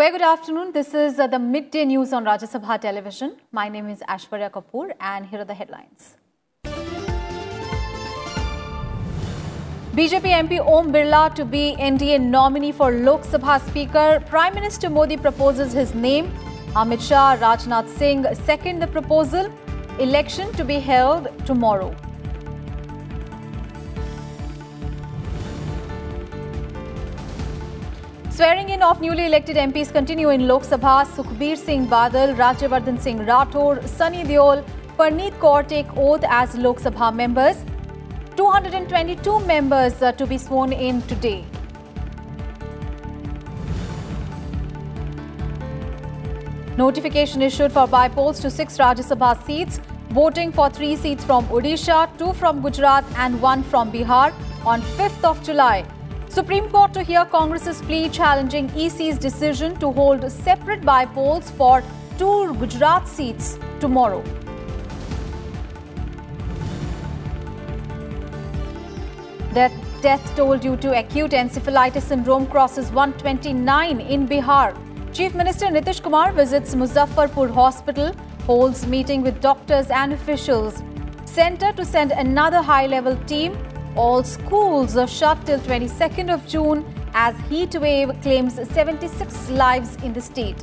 Very good afternoon. This is the midday news on Rajya Sabha television. My name is Aishwarya Kapoor and here are the headlines. BJP MP Om Birla to be NDA nominee for Lok Sabha Speaker. Prime Minister Modi proposes his name. Amit Shah, Rajnath Singh second the proposal. Election to be held tomorrow. Swearing in of newly elected MPs continue in Lok Sabha. Sukhbir Singh Badal, Rajya Singh Rathore, Sunny Deol, Parneet Kaur take oath as Lok Sabha members. 222 members to be sworn in today. Notification issued for by-polls to 6 Rajya Sabha seats. Voting for 3 seats from Odisha, 2 from Gujarat and 1 from Bihar on 5th of July. Supreme Court to hear Congress's plea challenging EC's decision to hold separate by-polls for 2 Gujarat seats tomorrow. The death toll due to acute encephalitis syndrome crosses 129 in Bihar. Chief Minister Nitish Kumar visits Muzaffarpur Hospital, holds meeting with doctors and officials. Center to send another high-level team. All schools are shut till 22nd of June as heat wave claims 76 lives in the state.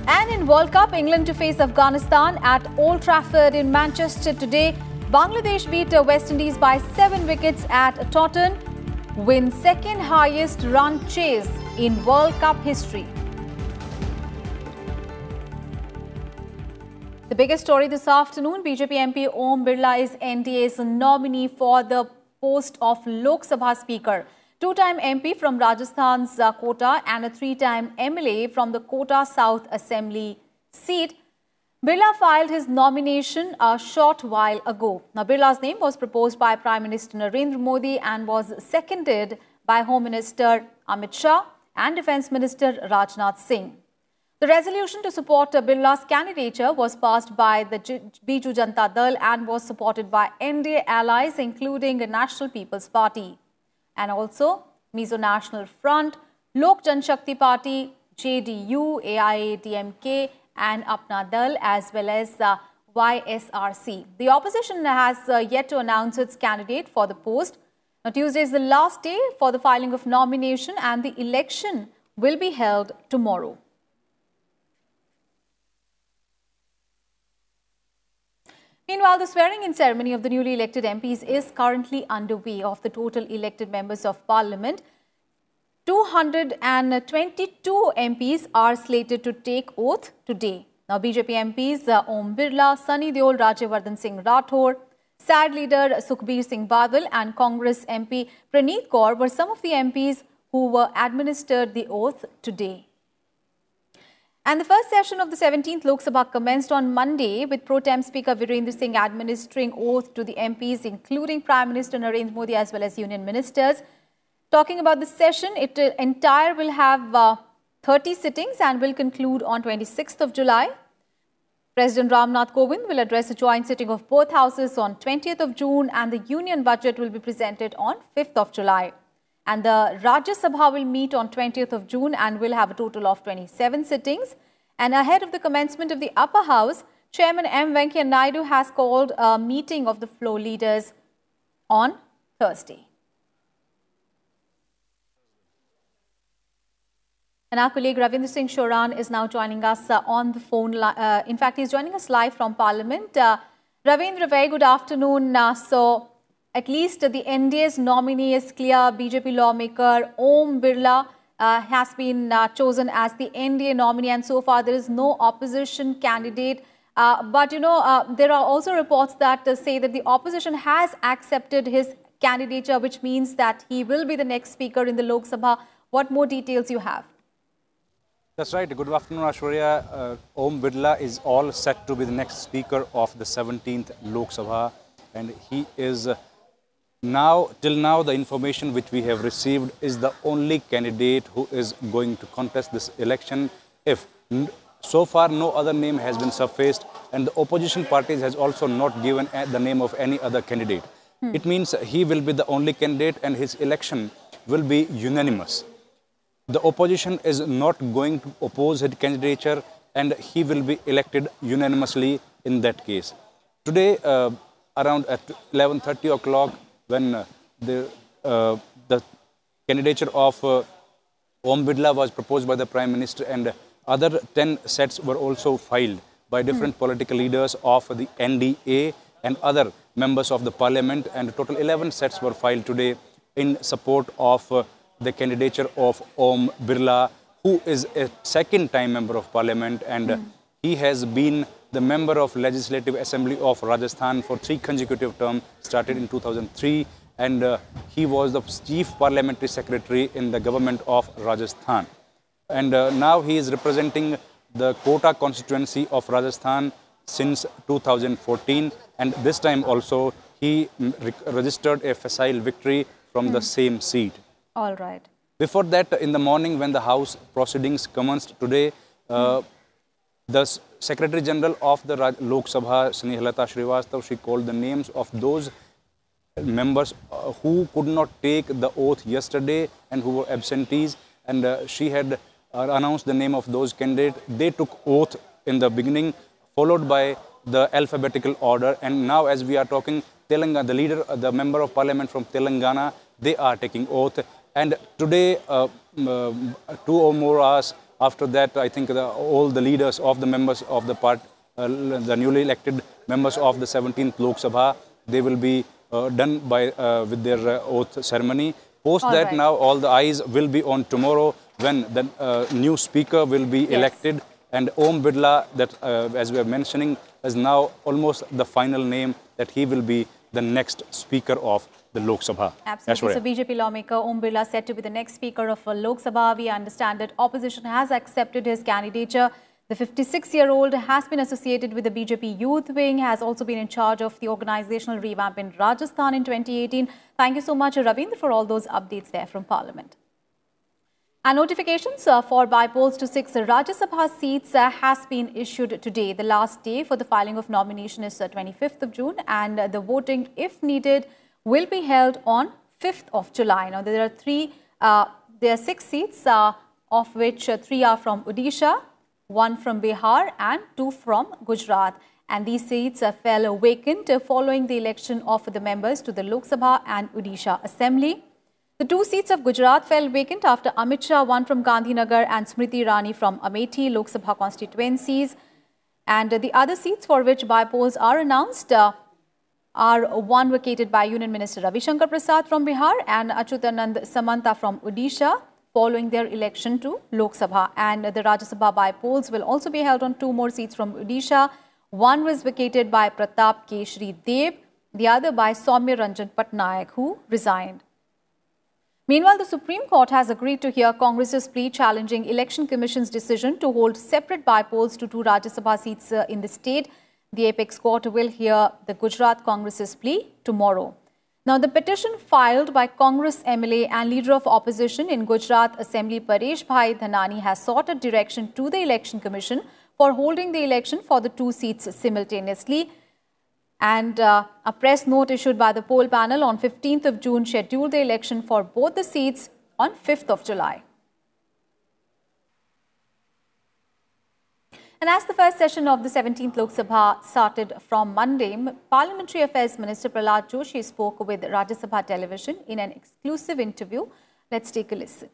And in World Cup, England to face Afghanistan at Old Trafford in Manchester today. Bangladesh beat West Indies by 7 wickets at Taunton, win second highest run chase in World Cup history. The biggest story this afternoon, BJP MP Om Birla is NDA's nominee for the post of Lok Sabha Speaker. 2-time MP from Rajasthan's Kota and a 3-time MLA from the Kota South Assembly seat. Birla filed his nomination a short while ago. Now, Birla's name was proposed by Prime Minister Narendra Modi and was seconded by Home Minister Amit Shah and Defence Minister Rajnath Singh. The resolution to support Birla's candidature was passed by the Biju Janata Dal and was supported by NDA allies including the National People's Party and also Mizo National Front, Lok Janshakti Party, JDU, AIADMK and Apna Dal as well as YSRC. The opposition has yet to announce its candidate for the post. Now, Tuesday is the last day for the filing of nomination and the election will be held tomorrow. Meanwhile, the swearing-in ceremony of the newly elected MPs is currently underway. Of the total elected members of Parliament, 222 MPs are slated to take oath today. Now, BJP MPs Om Birla, Sunny Deol, Rajya Singh Rathore, SAD leader Sukhbir Singh Badal and Congress MP Parneet Kaur were some of the MPs who were administered the oath today. And the first session of the 17th Lok Sabha commenced on Monday with Pro-Tem Speaker Virendra Singh administering oath to the MPs, including Prime Minister Narendra Modi as well as Union Ministers. Talking about the session, it entire will have 30 sittings and will conclude on 26th of July. President Ramnath Kovind will address a joint sitting of both houses on 20th of June and the Union Budget will be presented on 5th of July. And the Rajya Sabha will meet on 20th of June and will have a total of 27 sittings. And ahead of the commencement of the upper house, Chairman M. Venkaiah Naidu has called a meeting of the floor leaders on Thursday. And our colleague Ravindra Singh Shoran is now joining us on the phone. In fact, he's joining us live from Parliament. Ravindra, very good afternoon. So, at least the NDA's nominee is clear. BJP lawmaker Om Birla has been chosen as the NDA nominee, and so far there is no opposition candidate. But there are also reports that say that the opposition has accepted his candidature, which means that he will be the next speaker in the Lok Sabha. What more details you have? That's right. Good afternoon, Aishwarya. Om Birla is all set to be the next speaker of the 17th Lok Sabha, and he is till now the information which we have received is the only candidate who is going to contest this election. If so far no other name has been surfaced, and the opposition parties has also not given the name of any other candidate. It means he will be the only candidate and his election will be unanimous. The opposition is not going to oppose his candidature and he will be elected unanimously in that case. Today, around at 11:30 o'clock, when the candidature of Om Birla was proposed by the Prime Minister, and other 10 sets were also filed by different political leaders of the NDA and other members of the parliament, and total 11 sets were filed today in support of the candidature of Om Birla, who is a second-time member of parliament, and he has been the member of Legislative Assembly of Rajasthan for 3 consecutive terms, started in 2003, and he was the Chief Parliamentary Secretary in the government of Rajasthan. And now he is representing the Kota constituency of Rajasthan since 2014, and this time also he registered a facile victory from the same seat. All right. Before that, in the morning when the House proceedings commenced today, the Secretary General of the Lok Sabha, Snehalata Srivastava, she called the names of those members who could not take the oath yesterday and who were absentees, and she had announced the name of those candidates. They took oath in the beginning, followed by the alphabetical order, and now as we are talking, Telangana, the leader, the member of parliament from Telangana, they are taking oath. And today, 2 or more hours after that, I think all the leaders of the members of the the newly elected members of the 17th Lok Sabha, they will be done by with their oath ceremony. Post all that, right. Now all the eyes will be on tomorrow when the new speaker will be elected, and Om Birla, that as we are mentioning, is now almost the final name that he will be the next speaker of the Lok Sabha. Absolutely. So BJP lawmaker Om Birla said to be the next speaker of Lok Sabha. We understand that opposition has accepted his candidature. The 56-year-old has been associated with the BJP youth wing, has also been in charge of the organizational revamp in Rajasthan in 2018. Thank you so much, Ravindra, for all those updates there from Parliament. And notifications for bypolls to 6 Rajya Sabha seats has been issued today. The last day for the filing of nomination is 25th of June, and the voting, if needed, will be held on 5th of July. Now, there are 6 seats, of which 3 are from Odisha, 1 from Bihar and 2 from Gujarat. And these seats fell vacant following the election of the members to the Lok Sabha and Odisha Assembly. The 2 seats of Gujarat fell vacant after Amit Shah won from Gandhinagar and Smriti Irani from Amethi Lok Sabha constituencies. And the other seats for which bypolls are announced are 1 vacated by Union Minister Ravi Shankar Prasad from Bihar and Achyutanand Samanta from Odisha following their election to Lok Sabha. And the Rajya Sabha bypolls will also be held on 2 more seats from Odisha. 1 was vacated by Pratap Keshri Dev, the other by Soumya Ranjan Patnaik, who resigned. Meanwhile, the Supreme Court has agreed to hear Congress's plea challenging Election Commission's decision to hold separate bypolls to 2 Rajya Sabha seats in the state. The apex court will hear the Gujarat Congress's plea tomorrow. Now, the petition filed by Congress MLA and Leader of Opposition in Gujarat Assembly Paresh Bhai Dhanani has sought a direction to the Election Commission for holding the election for the 2 seats simultaneously. And a press note issued by the poll panel on 15th of June scheduled the election for both the seats on 5th of July. And as the first session of the 17th Lok Sabha started from Monday, Parliamentary Affairs Minister Prahlad Joshi spoke with Rajya Sabha Television in an exclusive interview. Let's take a listen.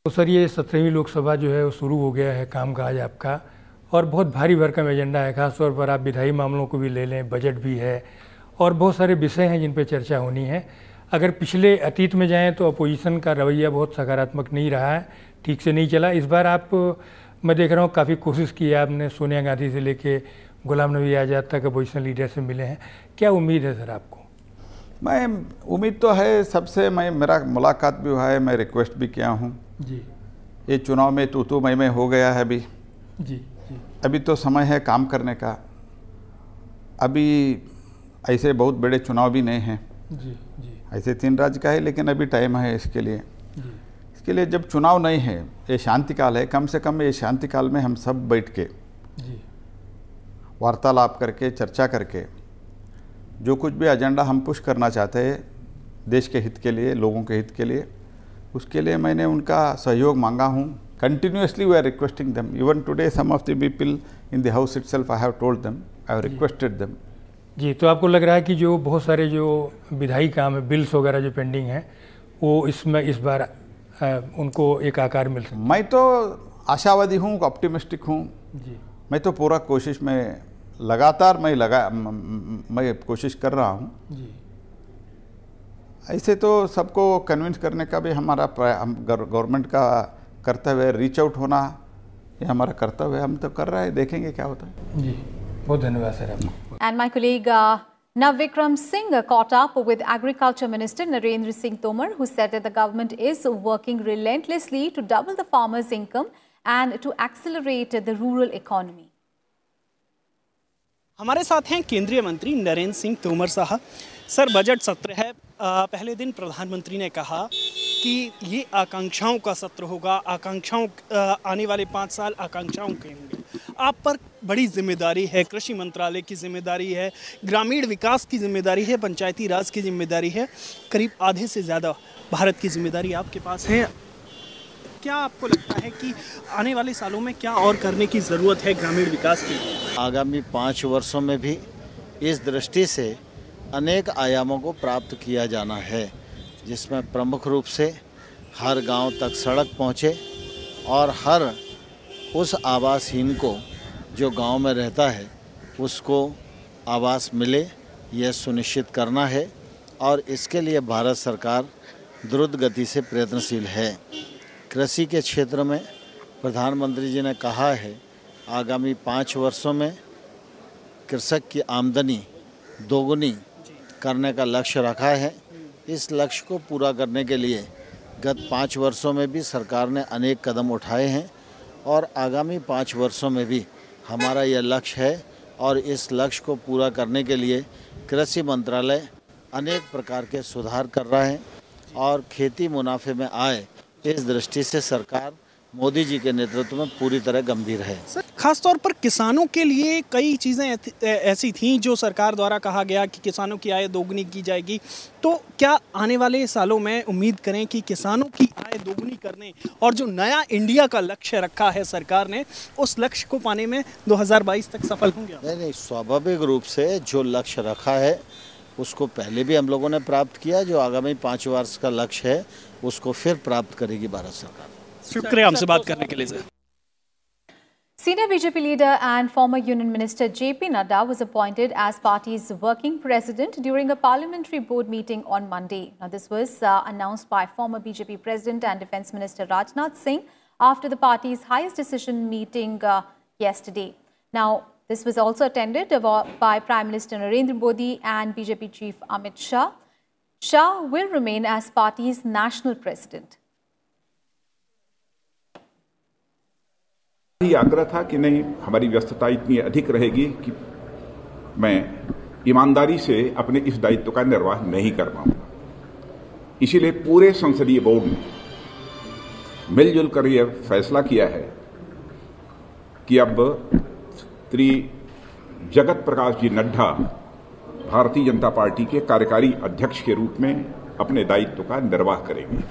तो sir, ये 17वीं लोकसभा जो है वो शुरू हो गया है कामकाज आपका, और बहुत भारी भरकम एजेंडा है। खासतौर पर आप विधायी मामलों को भी ले लें, बजट भी है और बहुत सारे विषय हैं जिन पे चर्चा होनी है। अगर पिछले अतीत में जाएं तो अपोजिशन का रवैया बहुत सकारात्मक नहीं रहा है, ठीक से नहीं चला। इस बार आप, मैं देख रहा हूँ, काफ़ी कोशिश की है आपने, सोनिया गांधी से लेके गुलाम नबी आज़ाद तक अपोजिशन लीडर से मिले हैं। क्या उम्मीद है सर आपको? मैं उम्मीद तो है सबसे, मेरा मुलाकात भी हुआ है, मैं रिक्वेस्ट भी किया हूँ जी। ये चुनाव में तू मैं हो गया है अभी जी। अभी तो समय है काम करने का। अभी ऐसे बहुत बड़े चुनाव भी नहीं हैं जी। ऐसे 3 राज्य का है, लेकिन अभी टाइम है इसके लिए। इसके लिए जब चुनाव नहीं है, ये शांति काल है, कम से कम ये शांति काल में हम सब बैठ के वार्तालाप करके, चर्चा करके जो कुछ भी एजेंडा हम पुश करना चाहते हैं देश के हित के लिए, लोगों के हित के लिए, उसके लिए मैंने उनका सहयोग मांगा हूँ। Continuously we are requesting them. Even today some of the people in the house itself I have told them, I have requested them. जी, तो आपको लग रहा है कि जो बहुत सारे जो विधायी काम है, बिल्स वगैरह जो पेंडिंग हैं, वो इसमें इस बार उनको एक आकार मिल सकता है? मैं तो आशावादी हूँ, ऑप्टिमिस्टिक हूँ जी। मैं तो पूरा कोशिश में लगातार मैं कोशिश कर रहा हूँ जी। ऐसे तो सबको कन्विंस करने का भी हमारा गवर्नमेंट का कर्तव्य है, रीच आउट होना ये हमारा कर्तव्य है, हम तो कर रहे हैं, देखेंगे क्या होता है। जी, बहुत धन्यवाद सर आपको। And my colleague Navvikram Singh caught up with Agriculture Minister Narendra Singh Tomar, who said that the government is working relentlessly to double the farmers' income and to accelerate the rural economy. हमारे साथ हैं केंद्रीय मंत्री नरेंद्र सिंह तोमर साहब। Sir, budget सत्र है, पहले दिन प्रधानमंत्री ने कहा कि ये आकांक्षाओं का सत्र होगा, आने वाले 5 साल आकांक्षाओं के होंगे। आप पर बड़ी जिम्मेदारी है, कृषि मंत्रालय की जिम्मेदारी है, ग्रामीण विकास की जिम्मेदारी है, पंचायती राज की जिम्मेदारी है, करीब आधे से ज़्यादा भारत की जिम्मेदारी आपके पास है। क्या आपको लगता है कि आने वाले सालों में क्या और करने की ज़रूरत है ग्रामीण विकास के लिए? आगामी 5 वर्षों में भी इस दृष्टि से अनेक आयामों को प्राप्त किया जाना है, जिसमें प्रमुख रूप से हर गांव तक सड़क पहुंचे और हर उस आवासहीन को जो गांव में रहता है उसको आवास मिले, यह सुनिश्चित करना है। और इसके लिए भारत सरकार द्रुत गति से प्रयत्नशील है। कृषि के क्षेत्र में प्रधानमंत्री जी ने कहा है आगामी 5 वर्षों में कृषक की आमदनी दोगुनी करने का लक्ष्य रखा है। इस लक्ष्य को पूरा करने के लिए गत 5 वर्षों में भी सरकार ने अनेक कदम उठाए हैं और आगामी 5 वर्षों में भी हमारा यह लक्ष्य है और इस लक्ष्य को पूरा करने के लिए कृषि मंत्रालय अनेक प्रकार के सुधार कर रहा है और खेती मुनाफे में आए, इस दृष्टि से सरकार मोदी जी के नेतृत्व में पूरी तरह गंभीर है। खासतौर पर किसानों के लिए कई चीज़ें ऐसी थीं जो सरकार द्वारा कहा गया कि किसानों की आय दोगुनी की जाएगी। तो क्या आने वाले सालों में उम्मीद करें कि किसानों की आय दोगुनी करने और जो नया इंडिया का लक्ष्य रखा है सरकार ने, उस लक्ष्य को पाने में 2022 तक सफल होंगे? नहीं, स्वाभाविक रूप से जो लक्ष्य रखा है उसको पहले भी हम लोगों ने प्राप्त किया। जो आगामी 5 वर्ष का लक्ष्य है उसको फिर प्राप्त करेगी भारत सरकार। शुक्रिया हमसे बात करने के लिए sir. Senior BJP leader and former Union Minister J.P. Nadda was appointed as party's working president during a parliamentary board meeting on Monday. Now, this was announced by former BJP President and Defence Minister Rajnath Singh after the party's highest decision meeting yesterday. Now, this was also attended by Prime Minister Narendra Modi and BJP Chief Amit Shah. Shah will remain as party's national president. ही आग्रह था कि नहीं, हमारी व्यस्तता इतनी अधिक रहेगी कि मैं ईमानदारी से अपने इस दायित्व का निर्वाह नहीं कर पाऊंगा। इसीलिए पूरे संसदीय बोर्ड ने मिलजुल कर यह फैसला किया है कि अब श्री जगत प्रकाश जी नड्डा भारतीय जनता पार्टी के कार्यकारी अध्यक्ष के रूप में अपने दायित्व का निर्वाह करेंगे।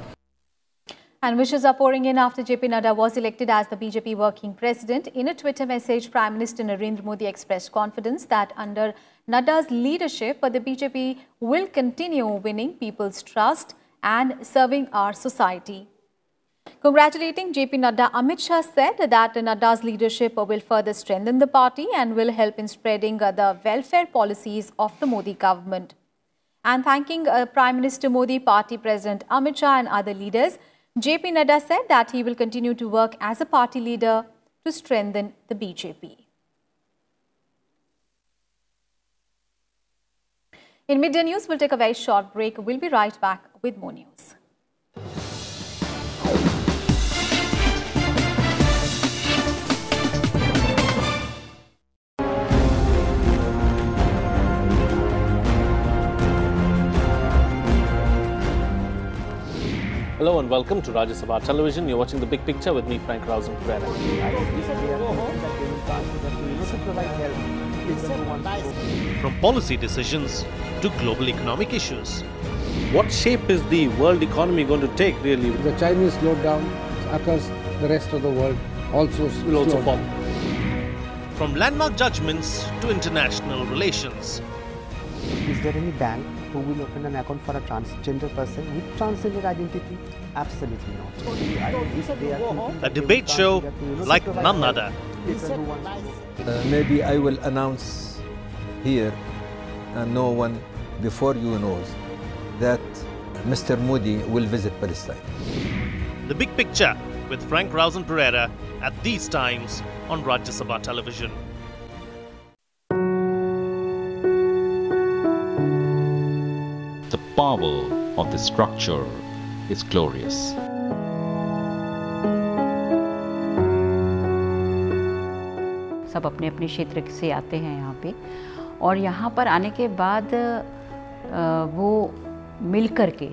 And wishes are pouring in after J.P. Nadda was elected as the BJP working president. In a Twitter message, Prime Minister Narendra Modi expressed confidence that under Nadda's leadership, the BJP will continue winning people's trust and serving our society. Congratulating J.P. Nadda, Amit Shah said that Nadda's leadership will further strengthen the party and will help in spreading the welfare policies of the Modi government. And thanking Prime Minister Modi, Party President Amit Shah and other leaders, J.P. Nadda said that he will continue to work as a party leader to strengthen the BJP. In midday news, we'll take a very short break. We'll be right back with more news. Hello and welcome to Rajya Sabha Television. You're watching The Big Picture with me, Frank Rosen Pereira. From policy decisions to global economic issues. What shape is the world economy going to take really? If the Chinese slowed down, occurs the rest of the world also Will also slow fall. down. From landmark judgments to international relations. Is there any bank who will open an account for a transgender person with transgender identity? Absolutely not. A debate show like none other. Maybe I will announce here, and no one before you knows, that Mr. Modi will visit Palestine. The Big Picture with Frank Rausen Pereira at these times on Rajya Sabha television. The power of the structure is glorious. सब अपने अपने क्षेत्र से आते हैं यहाँ पे और यहाँ पर आने के बाद वो मिल कर के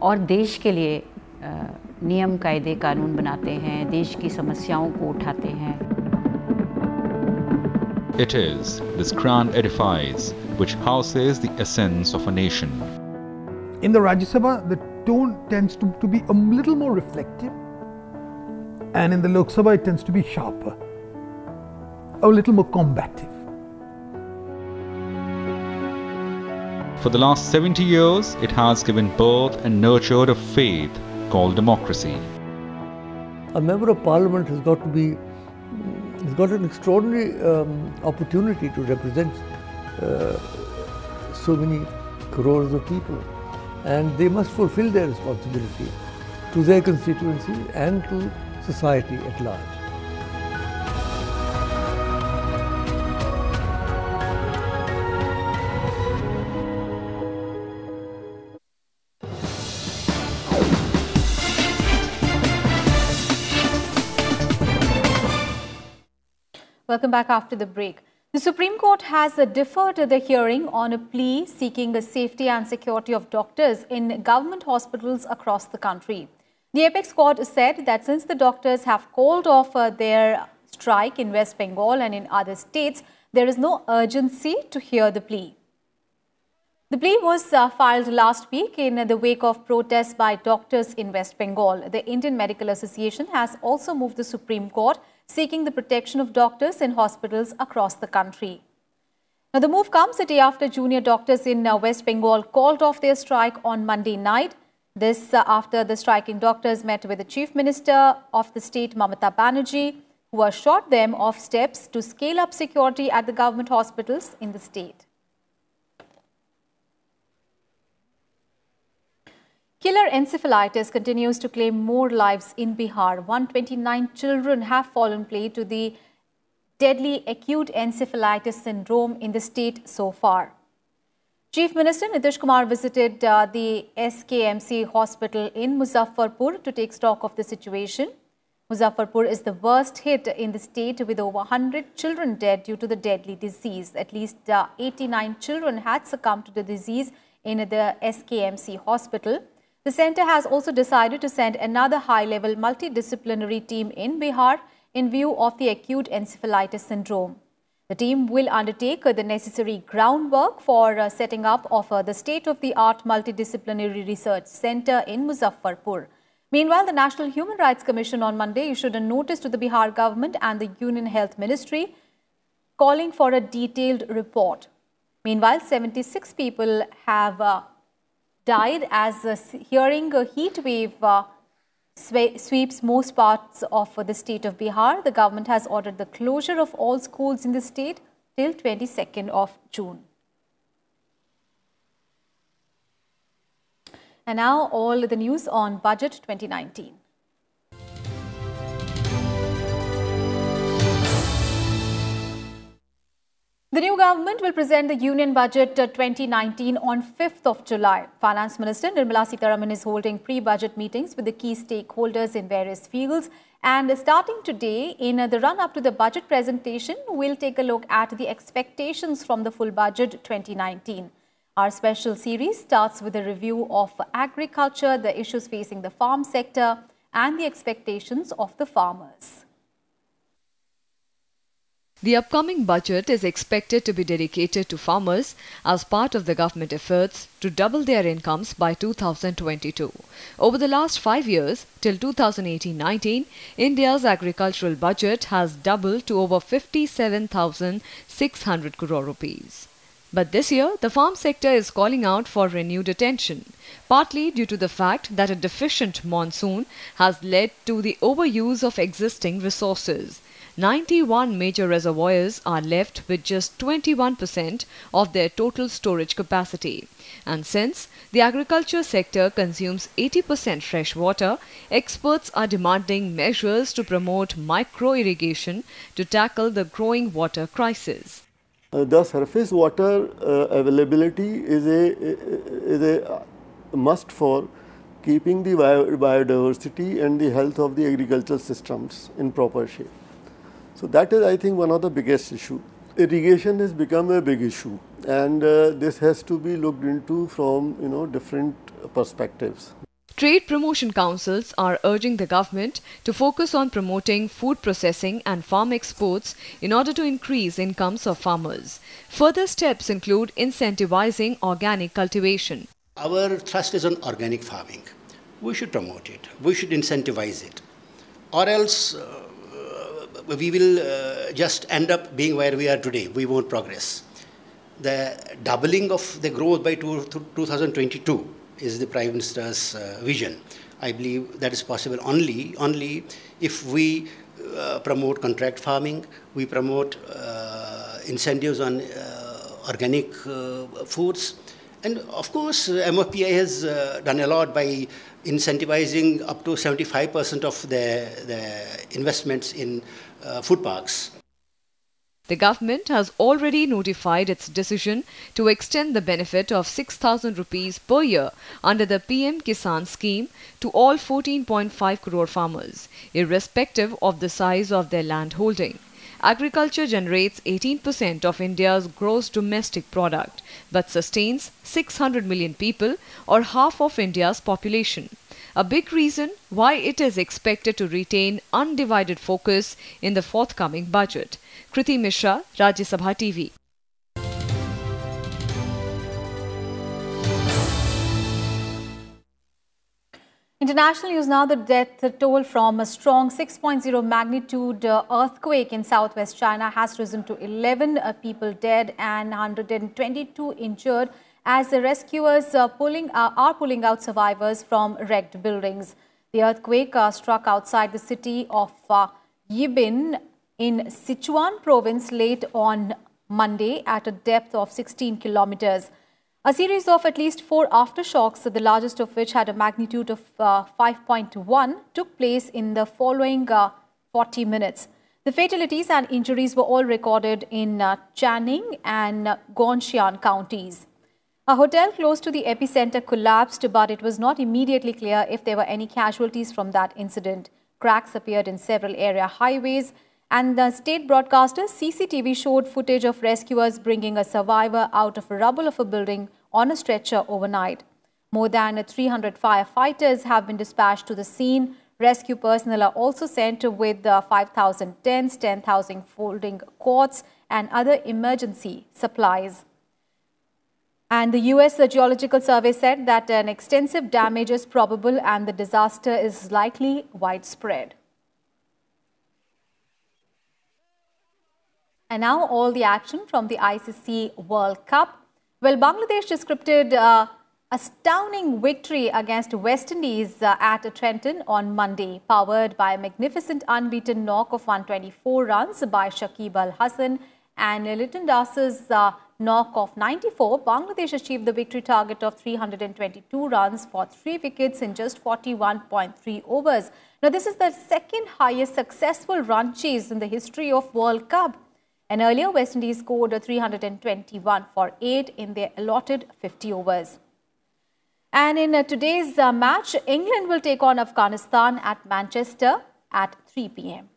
और देश के लिए नियम कायदे कानून बनाते हैं, देश की समस्याओं को उठाते हैं. It is this grand edifice which houses the essence of a nation. In the Rajya Sabha, the tone tends to be a little more reflective, and in the Lok Sabha, it tends to be sharper, a little more combative. For the last 70 years, it has given birth and nurtured a faith called democracy. A member of parliament has got to be, has got an extraordinary opportunity to represent so many crores of people, and they must fulfill their responsibility to their constituency and to society at large. Welcome back after the break. The Supreme Court has deferred the hearing on a plea seeking the safety and security of doctors in government hospitals across the country. The apex court said that since the doctors have called off their strike in West Bengal and in other states, there is no urgency to hear the plea. The plea was filed last week in the wake of protests by doctors in West Bengal. The Indian Medical Association has also moved the Supreme Court seeking the protection of doctors in hospitals across the country. Now, the move comes a day after junior doctors in West Bengal called off their strike on Monday night. This after the striking doctors met with the Chief Minister of the state, Mamata Banerjee, who assured them of steps to scale up security at the government hospitals in the state. Killer encephalitis continues to claim more lives in Bihar. 129 children have fallen prey to the deadly acute encephalitis syndrome in the state so far. Chief Minister Nitish Kumar visited the SKMC hospital in Muzaffarpur to take stock of the situation. Muzaffarpur is the worst hit in the state with over 100 children dead due to the deadly disease. At least 89 children had succumbed to the disease in the SKMC hospital. The centre has also decided to send another high-level multidisciplinary team in Bihar in view of the acute encephalitis syndrome. The team will undertake the necessary groundwork for setting up of the state-of-the-art multidisciplinary research centre in Muzaffarpur. Meanwhile, the National Human Rights Commission on Monday issued a notice to the Bihar government and the Union Health Ministry calling for a detailed report. Meanwhile, 76 people have died as hearing a heat wave sweeps most parts of the state of Bihar. The government has ordered the closure of all schools in the state till 22nd of June. And now all the news on Budget 2019. The new government will present the Union Budget 2019 on 5th of July. Finance Minister Nirmala Sitharaman is holding pre-budget meetings with the key stakeholders in various fields. And starting today, in the run-up to the budget presentation, we'll take a look at the expectations from the full budget 2019. Our special series starts with a review of agriculture, the issues facing the farm sector, and the expectations of the farmers. The upcoming budget is expected to be dedicated to farmers as part of the government efforts to double their incomes by 2022. Over the last 5 years, till 2018-19, India's agricultural budget has doubled to over 57,600 crore rupees. But this year, the farm sector is calling out for renewed attention, partly due to the fact that a deficient monsoon has led to the overuse of existing resources. 91 major reservoirs are left with just 21% of their total storage capacity. And since the agriculture sector consumes 80% fresh water, experts are demanding measures to promote micro-irrigation to tackle the growing water crisis. The surface water availability is a must for keeping the biodiversity and the health of the agricultural systems in proper shape. So that is, I think, one of the biggest issue. Irrigation has become a big issue, and this has to be looked into from different perspectives. Trade promotion councils are urging the government to focus on promoting food processing and farm exports in order to increase incomes of farmers. Further steps include incentivizing organic cultivation. Our thrust is on organic farming. We should promote it. We should incentivize it. Or else we will just end up being where we are today. We won't progress. The doubling of the growth by 2022 is the Prime Minister's vision. I believe that is possible only if we promote contract farming, we promote incentives on organic foods, and of course MOPI has done a lot by incentivizing up to 75% of the investments in food parks. The government has already notified its decision to extend the benefit of 6,000 rupees per year under the PM Kisan scheme to all 14.5 crore farmers, irrespective of the size of their land holding. Agriculture generates 18% of India's gross domestic product, but sustains 600 million people, or half of India's population. A big reason why it is expected to retain undivided focus in the forthcoming budget. Kriti Mishra, Rajya Sabha TV. International news now. The death toll from a strong 6.0 magnitude earthquake in southwest China has risen to 11 people dead and 122 injured as the rescuers are pulling out survivors from wrecked buildings. The earthquake struck outside the city of Yibin in Sichuan province late on Monday at a depth of 16 kilometers. A series of at least 4 aftershocks, the largest of which had a magnitude of 5.1, took place in the following 40 minutes. The fatalities and injuries were all recorded in Channing and Gongxian counties. A hotel close to the epicenter collapsed, but it was not immediately clear if there were any casualties from that incident. Cracks appeared in several area highways, and the state broadcaster CCTV showed footage of rescuers bringing a survivor out of rubble of a building on a stretcher overnight. More than 300 firefighters have been dispatched to the scene. Rescue personnel are also sent with 5,000 tents, 10,000 folding cots, and other emergency supplies. And the US Geological Survey said that an extensive damage is probable and the disaster is likely widespread. And now all the action from the Icc World Cup. Well, Bangladesh scripted a stunning victory against West Indies at Trenton on Monday, powered by a magnificent unbeaten knock of 124 runs by Shakib Al Hasan and Liton Das's knock of 94. Bangladesh achieved the victory target of 322 runs for 3 wickets in just 41.3 overs. Now, this is the second highest successful run chase in the history of World Cup. And earlier, West Indies scored 321 for 8 in their allotted 50 overs. And in today's match, England will take on Afghanistan at Manchester at 3 p.m.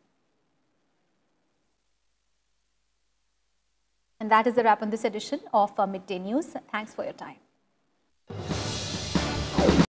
And that is the wrap on this edition of Midday News. Thanks for your time.